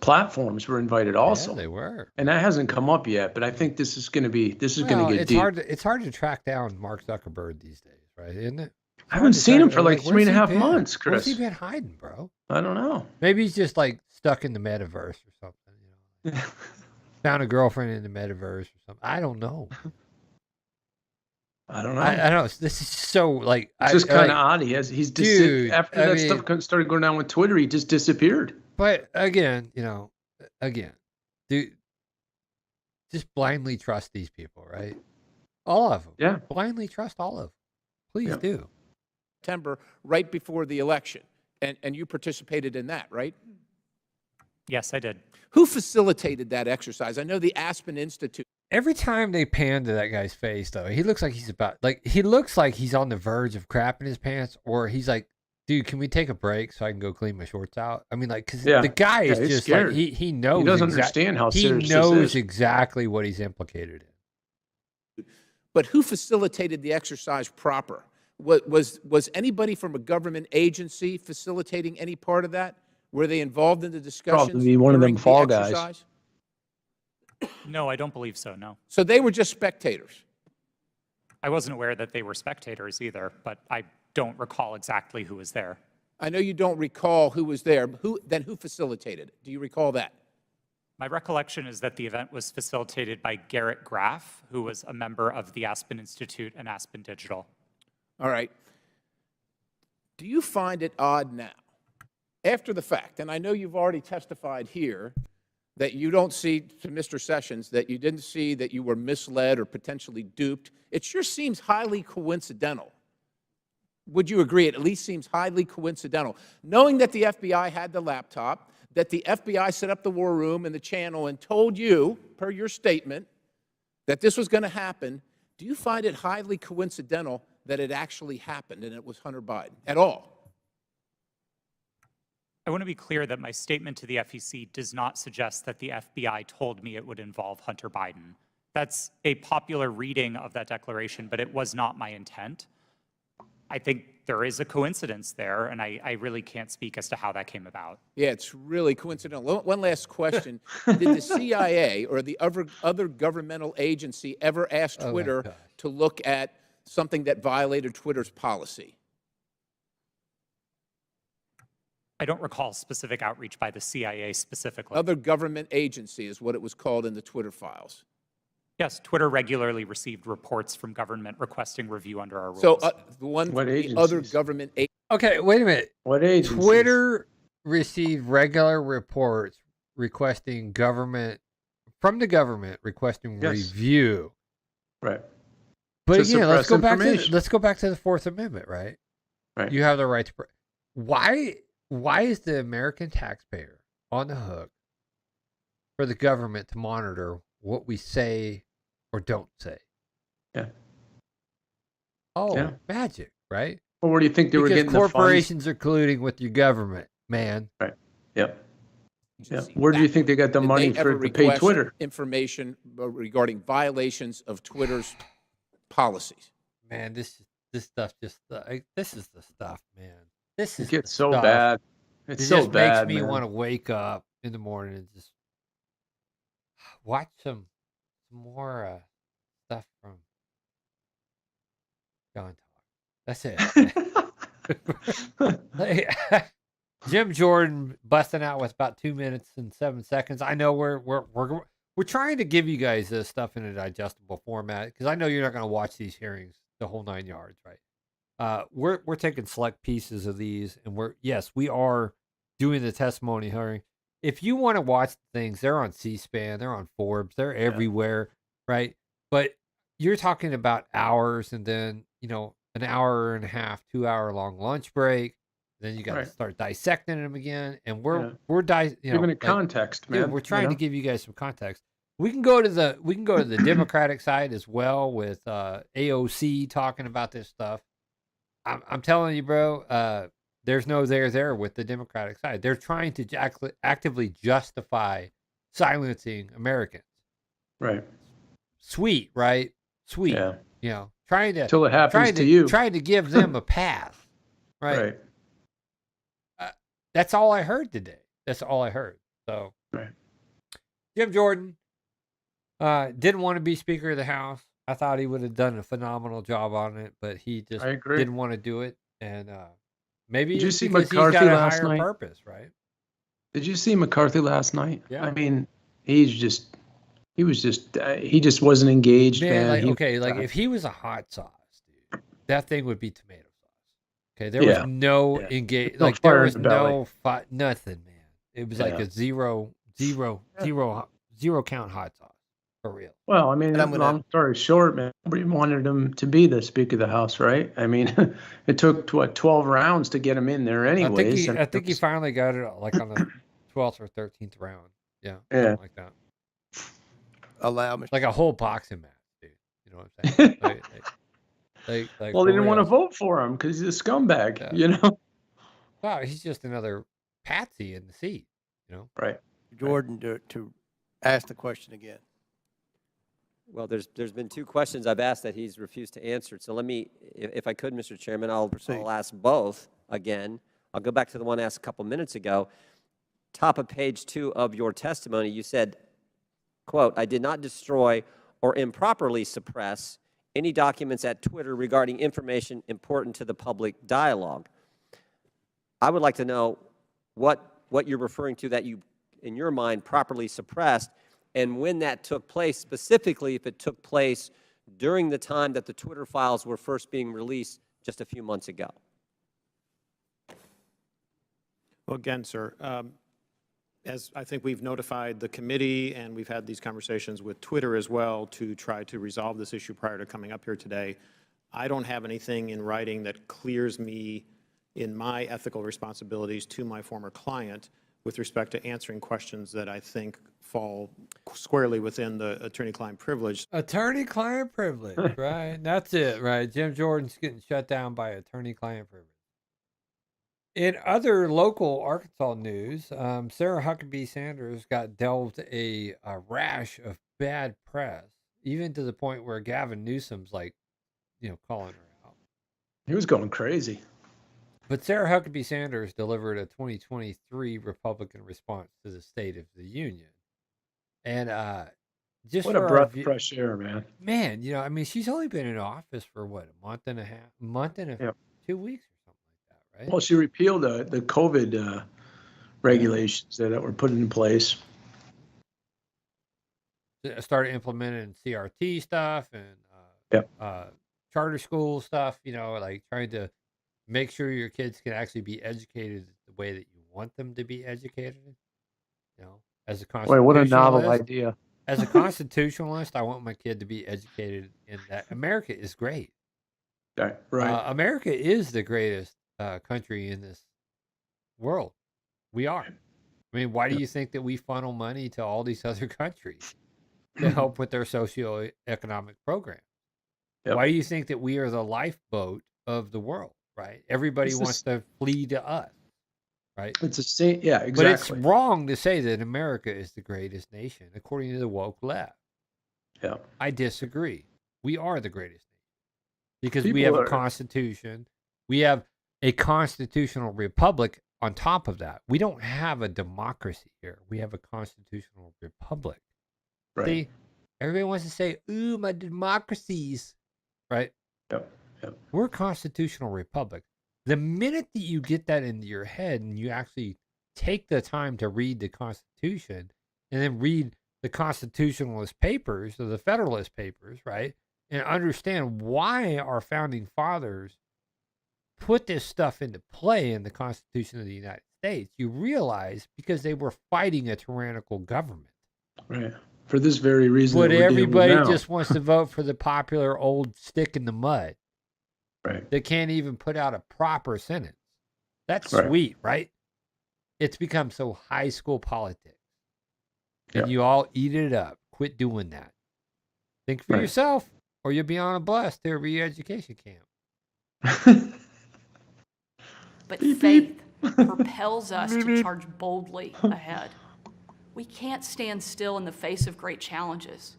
platforms were invited also. Yeah, they were, and that hasn't come up yet. But I think this is going to get it's deep. It's hard to track down Mark Zuckerberg these days, right? Isn't it? I haven't seen him for like 3.5 months, Chris. Where's he been hiding, bro? I don't know. Maybe he's just like stuck in the metaverse or something. Found a girlfriend in the metaverse or something. I don't know. I don't know. I don't know. This is so like. It's just kind of odd. After that stuff started going down with Twitter, he just disappeared. But again, just blindly trust these people, right? All of them. Yeah. Blindly trust all of them. Please do. September, right before the election. And you participated in that, right? Yes, I did. Who facilitated that exercise? I know the Aspen Institute. Every time they pan to that guy's face, though, he looks like he looks like he's on the verge of crapping his pants, or he's like, dude, can we take a break so I can go clean my shorts out? I mean, like, because the guy is just scared. like, he knows. He doesn't understand how serious he knows this is. exactly what he's implicated in. But who facilitated the exercise proper? Was anybody from a government agency facilitating any part of that? Were they involved in the discussions? Probably one of them during the fall guys. exercise? No, I don't believe so, no. So they were just spectators? I wasn't aware that they were spectators either, but I don't recall exactly who was there. I know you don't recall who was there. Who facilitated it? Do you recall that? My recollection is that the event was facilitated by Garrett Graff, who was a member of the Aspen Institute and Aspen Digital. All right. Do you find it odd now, after the fact, and I know you've already testified here, that you don't see, to Mr. Sessions, that you didn't see that you were misled or potentially duped? It sure seems highly coincidental. Would you agree? It at least seems highly coincidental. Knowing that the FBI had the laptop, that the FBI set up the war room and the channel and told you, per your statement, that this was going to happen, do you find it highly coincidental that it actually happened and it was Hunter Biden at all? I want to be clear that my statement to the FEC does not suggest that the FBI told me it would involve Hunter Biden. That's a popular reading of that declaration, but it was not my intent. I think there is a coincidence there, and I really can't speak as to how that came about. Yeah, it's really coincidental. One last question. Did the CIA or the other governmental agency ever ask Twitter to look at something that violated Twitter's policy? I don't recall specific outreach by the CIA specifically. Other government agency is what it was called in the Twitter files. Yes, Twitter regularly received reports from government requesting review under our rules. So the other government agency. Okay, wait a minute. What agencies? Twitter received regular reports requesting from the government requesting review. Right. But To again, let's suppress go back to the Fourth Amendment, right? Right. You have the right to. Why is the American taxpayer on the hook for the government to monitor what we say or don't say? Yeah. Oh, Yeah. magic, right? Well, where do you think they were Because getting the funds? corporations are colluding with your government, man. Right. Yep. Yeah. Where do you think they got the Did money they ever to pay request Twitter? information regarding violations of Twitter's policies? Man, this stuff just this is the stuff, man. This is It gets the so stuff. bad. It's It so just bad, makes me man. want to wake up in the morning and just watch some more stuff from John Talk. That's it. Like, Jim Jordan busting out with about 2 minutes and 7 seconds. I know we're trying to give you guys this stuff in a digestible format because I know you're not going to watch these hearings the whole 9 yards, right? We're taking select pieces of these, and we are doing the testimony hearing. If you want to watch things, they're on C-SPAN, they're on Forbes, they're everywhere, right? But you're talking about hours, and then an hour and a half, 2 hour long lunch break. Then you got to start dissecting them again, and we're giving it context, man. We're trying to give you guys some context. We can go to the Democratic side as well with AOC talking about this stuff. I'm telling you, bro. There's no there with the Democratic side. They're trying to actively justify silencing Americans. Right. Sweet, right? Sweet. Yeah. Trying to Till it happens to you. Trying to give them a path. Right. That's all I heard today. That's all I heard. So, Jim Jordan didn't want to be Speaker of the House. I thought he would have done a phenomenal job on it, but he just didn't want to do it. And maybe Did you it's see because McCarthy he's got a last higher night? purpose, right? Did you see McCarthy last night? Yeah. I mean, he just wasn't engaged, Man, man. if he was a hot sauce, dude, that thing would be tomato sauce. Okay, there was no engage, No like there fire was in the belly. no nothing, man. It was like a zero count hot sauce for real. Well, I mean, long story short, man, nobody wanted him to be the Speaker of the House, right? I mean, it took 12 rounds to get him in there, anyways. I think he finally got it like on the 12th or 13th round. Yeah, something like that. Allow me. Like a whole boxing match, dude. You know what I'm saying? like well, they didn't real. want to vote for him because he's a scumbag, Wow, he's just another patsy in the seat, Right. Jordan, to ask the question again. Well, there's been 2 questions I've asked that he's refused to answer. So let me, if I could, Mr. Chairman, I'll ask both again. I'll go back to the one asked a couple minutes ago. Top of page 2 of your testimony, you said, quote, "I did not destroy or improperly suppress any documents at Twitter regarding information important to the public dialogue." I would like to know what you're referring to that you, in your mind, properly suppressed, and when that took place, specifically if it took place during the time that the Twitter files were first being released just a few months ago. Well, again, sir, as I think we've notified the committee and we've had these conversations with Twitter as well to try to resolve this issue prior to coming up here today, I don't have anything in writing that clears me in my ethical responsibilities to my former client with respect to answering questions that I think fall squarely within the attorney-client privilege. Attorney-client privilege, right? That's it, right? Jim Jordan's getting shut down by attorney-client privilege. In other local Arkansas news, Sarah Huckabee Sanders got dealt a rash of bad press, even to the point where Gavin Newsom's calling her out. He was going crazy. But Sarah Huckabee Sanders delivered a 2023 Republican response to the State of the Union. And just what a breath of fresh air, man. Man, I mean, she's only been in office for what, a month and 2 weeks or something like that, right? Well, she repealed the COVID regulations that were put in place. Started implementing CRT stuff and charter school stuff, like trying to make sure your kids can actually be educated the way that you want them to be educated. As a Wait, what a novel constitutionalist, idea. as a constitutionalist, I want my kid to be educated in that America is great. Right. Right. America is the greatest country in this world. We are. I mean, why do you think that we funnel money to all these other countries to help with their socioeconomic program? Yep. Why do you think that we are the lifeboat of the world, right? Everybody It's wants to flee to us, right? It's a same. Yeah, But it's exactly. wrong to say that America is the greatest nation, according to the woke left. Yeah. I disagree. We are the greatest nation because we People have a are- constitution. We have a constitutional republic on top of that. We don't have a democracy here. We have a constitutional republic. Right. See, everybody wants to say, ooh, my democracies, right? Yep. Yep. We're a constitutional republic. The minute that you get that into your head and you actually take the time to read the Constitution and then read the constitutionalist papers or the Federalist papers, right? And understand why our founding fathers put this stuff into play in the Constitution of the United States, you realize because they were fighting a tyrannical government. Right. For this very reason. But that we're dealing with everybody now. just wants to vote for the popular old stick in the mud. Right. They can't even put out a proper sentence. That's Right. sweet, right? It's become so high school politics. And Yeah. you all eat it up. Quit doing that. Think for Right. yourself, or you'll be on a bus to a re-education camp. But faith propels us to charge boldly ahead. We can't stand still in the face of great challenges.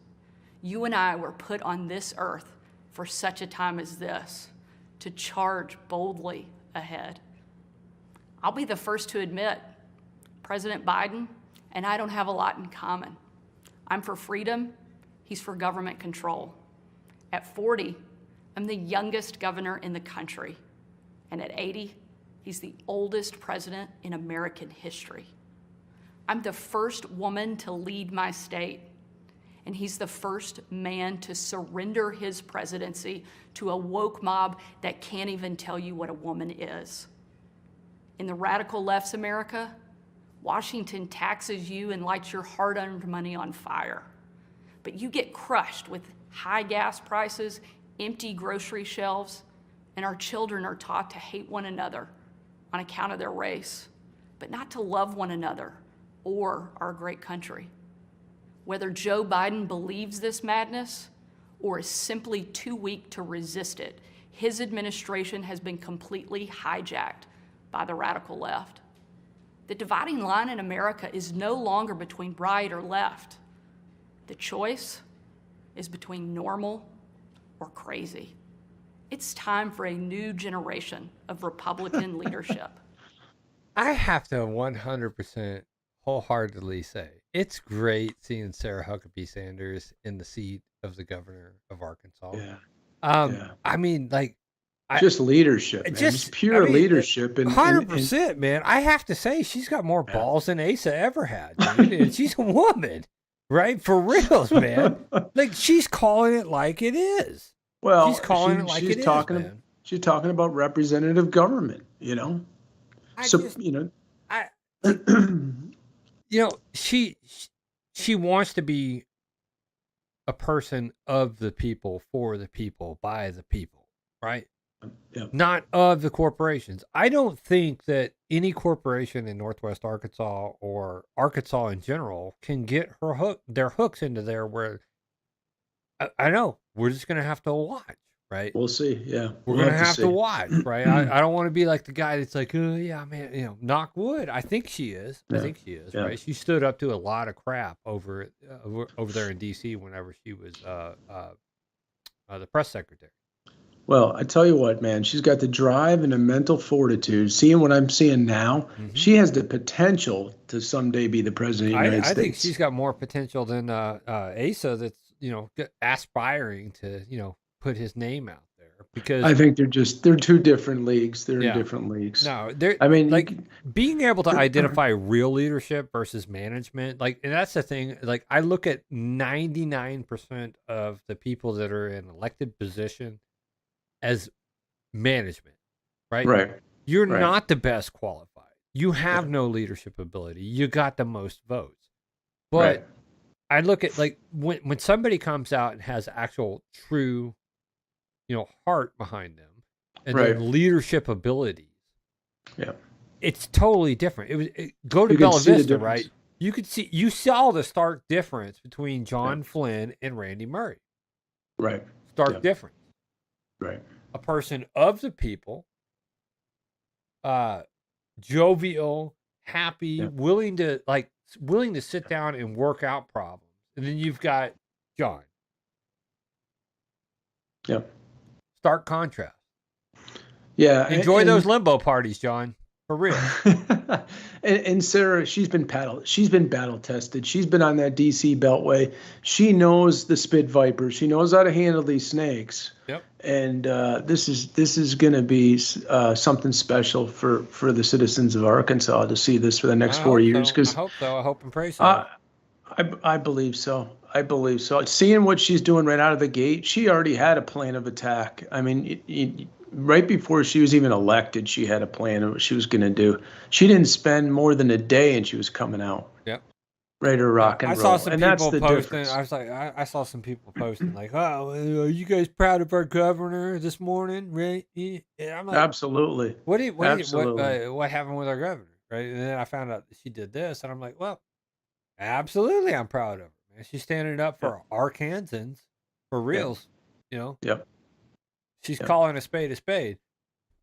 You and I were put on this earth for such a time as this, to charge boldly ahead. I'll be the first to admit, President Biden and I don't have a lot in common. I'm for freedom, he's for government control. At 40, I'm the youngest governor in the country. And at 80, he's the oldest president in American history. I'm the first woman to lead my state, and he's the first man to surrender his presidency to a woke mob that can't even tell you what a woman is. In the radical left's America, Washington taxes you and lights your hard-earned money on fire. But you get crushed with high gas prices, empty grocery shelves, and our children are taught to hate one another on account of their race, but not to love one another or our great country. Whether Joe Biden believes this madness or is simply too weak to resist it, his administration has been completely hijacked by the radical left. The dividing line in America is no longer between right or left. The choice is between normal or crazy. It's time for a new generation of Republican leadership. I have to 100% wholeheartedly say it's great seeing Sarah Huckabee Sanders in the seat of the governor of Arkansas. Yeah. I mean, like, Just leadership, man. Just pure leadership. And 100%, man. I have to say, she's got more balls than Asa ever had, dude. And she's a woman, right? For reals, man. Like, she's calling it like it is. Well, she's calling it like she's it is, talking, man. She's talking about representative government, you know? She wants to be a person of the people, for the people, by the people, right? Yep. Not of the corporations. I don't think that any corporation in Northwest Arkansas or Arkansas in general can get their hooks into there where I know we're just going to have to watch, right? We'll see. Yeah. We're going to have to watch, right? I don't want to be like the guy that's like, oh, yeah, man, knock wood. I think she is. Yeah. I think she is, Yeah. right? She stood up to a lot of crap over there in D.C. whenever she was the press secretary. Well, I tell you what, man, she's got the drive and the mental fortitude. Seeing what I'm seeing now, she has the potential to someday be the president of the United I States. think she's got more potential than Asa that's, aspiring to, put his name out there because I think they're two different leagues. They're in different leagues. No, being able to identify real leadership versus management, and that's the thing. Like, I look at 99% of the people that are in elected position as management, right? Right. You're Right. not the best qualified. You have no leadership ability. You got the most votes. But Right. I look at like when somebody comes out and has actual true, heart behind them and their Right. leadership abilities, Yeah. it's totally different. Go to You can Bella see the Vista, difference. right? You saw the stark difference between John Flynn and Randy Murray. Right. Stark Yeah. difference. Right. A person of the people, jovial, happy, Yeah. willing to sit down and work out problems. And then you've got John. Yeah. Stark contrast. Yeah. Enjoy those limbo parties, John. For real. And Sarah, she's been battle tested. She's been on that DC Beltway. She knows the Spit Viper. She knows how to handle these snakes. Yep. And this is going to be something special for the citizens of Arkansas to see this for the next 4 years. I hope so. I hope and pray so. I believe so. I believe so. Seeing what she's doing right out of the gate, she already had a plan of attack. I mean, right before she was even elected, she had a plan of what she was going to do. She didn't spend more than a day, and she was coming out. Yep. Ready to rock and I roll. saw some and people that's the posting. difference. I was like, I saw some people posting like, "Oh, are you guys proud of our governor this morning?" Right? And I'm like, Absolutely. What Absolutely. what happened with our governor? Right? And then I found out that she did this, and I'm like, well, absolutely, I'm proud of her. Man. She's standing up for Arkansans for reals. Yep. She's calling a spade a spade.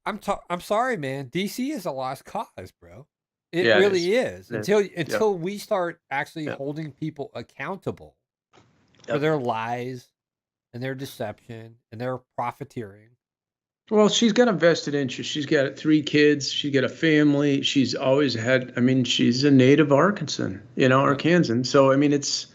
I'm sorry, man. DC is a lost cause, bro. It Yeah, it really is. Until we start actually Yep. holding people accountable for Yep. their lies and their deception and their profiteering. Well, she's got a vested interest. She's got 3 kids. She's got a family. She's always had. I mean, she's a native Arkansan. Arkansan. So I mean, it's.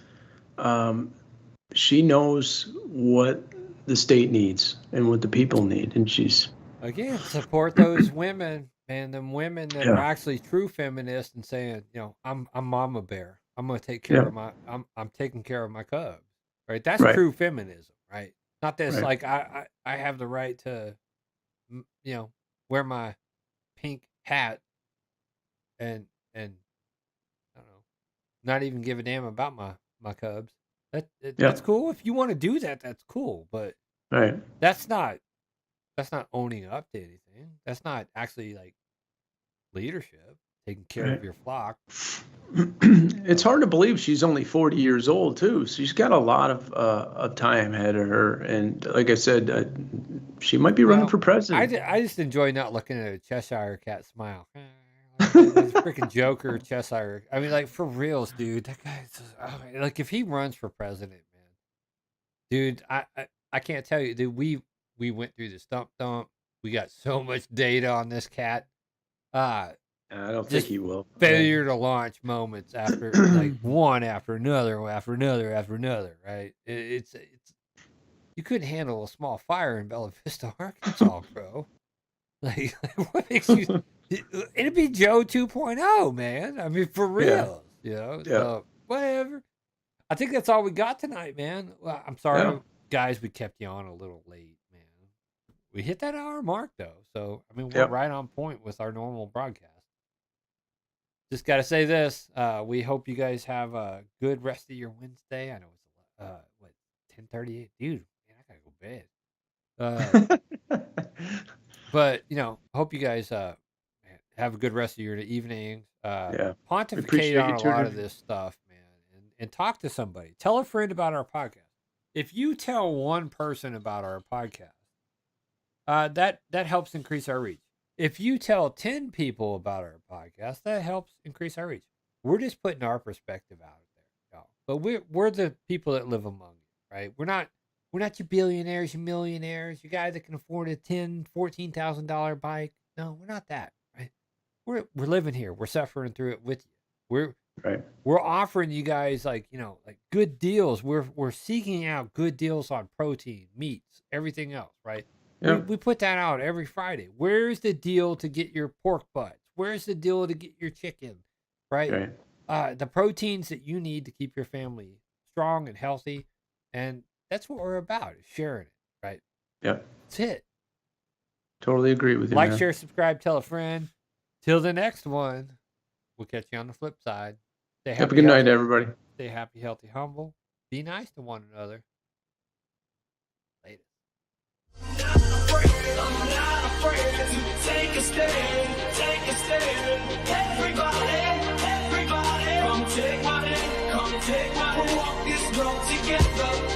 She knows what the state needs and what the people need, and she's. Again, support those women, man. Them women that are Yeah. actually true feminists and saying, I'm Mama Bear. I'm gonna take care of I'm taking care of my cubs. Right? That's Right. true feminism, right? Not this Right. like I have the right to, wear my pink hat and I don't know, not even give a damn about my cubs. That's cool. If you want to do that, that's cool. But Right. that's not owning up to anything. That's not actually like leadership, taking care Right. of your flock. It's hard to believe she's only 40 years old too. So she's got a lot of time ahead of her, and like I said, she might be running for president. I just enjoy not looking at a Cheshire cat smile. This freaking Joker Cheshire. I mean, like for reals, dude. That guy's like if he runs for president, man, dude. I can't tell you, dude. We went through the stump dump. We got so much data on this cat. I don't think he will. Failure to launch moments after like one after another, right? It's you couldn't handle a small fire in Bella Vista, Arkansas, bro. Like what makes you? It'd be Joe 2.0, man. I mean, for real, Yeah. So, whatever. I think that's all we got tonight, man. Well, I'm sorry, guys, we kept you on a little late, man. We hit that hour mark though, so I mean, we're right on point with our normal broadcast. Just got to say this. We hope you guys have a good rest of your Wednesday. I know it's 10:38, dude. Man, I gotta go bed. But hope you guys have a good rest of your evening. Pontificate on a lot of this stuff, man, and talk to somebody. Tell a friend about our podcast. If you tell one person about our podcast, that helps increase our reach. If you tell 10 people about our podcast, that helps increase our reach. We're just putting our perspective out there, y'all. But we're the people that live among you, right? We're not your billionaires, your millionaires, your guy that can afford a $14,000 bike. No, we're not that, right? We're living here. We're suffering through it with you. We're offering you guys like good deals. We're seeking out good deals on protein, meats, everything else, right? Yeah. We put that out every Friday. Where's the deal to get your pork butts? Where's the deal to get your chicken? Right? The proteins that you need to keep your family strong and healthy. And that's what we're about, is sharing it, right? Yeah. That's it. Totally agree with you. Like, man. share, subscribe, tell a friend. Till the next one, we'll catch you on the flip side. Stay happy, Have a good night, healthy, everybody. Stay happy, healthy, humble. Be nice to one another. Later. I'm not afraid to take a stand, take a stand. Everybody, come take my hand, come take my hand. Walk this road together.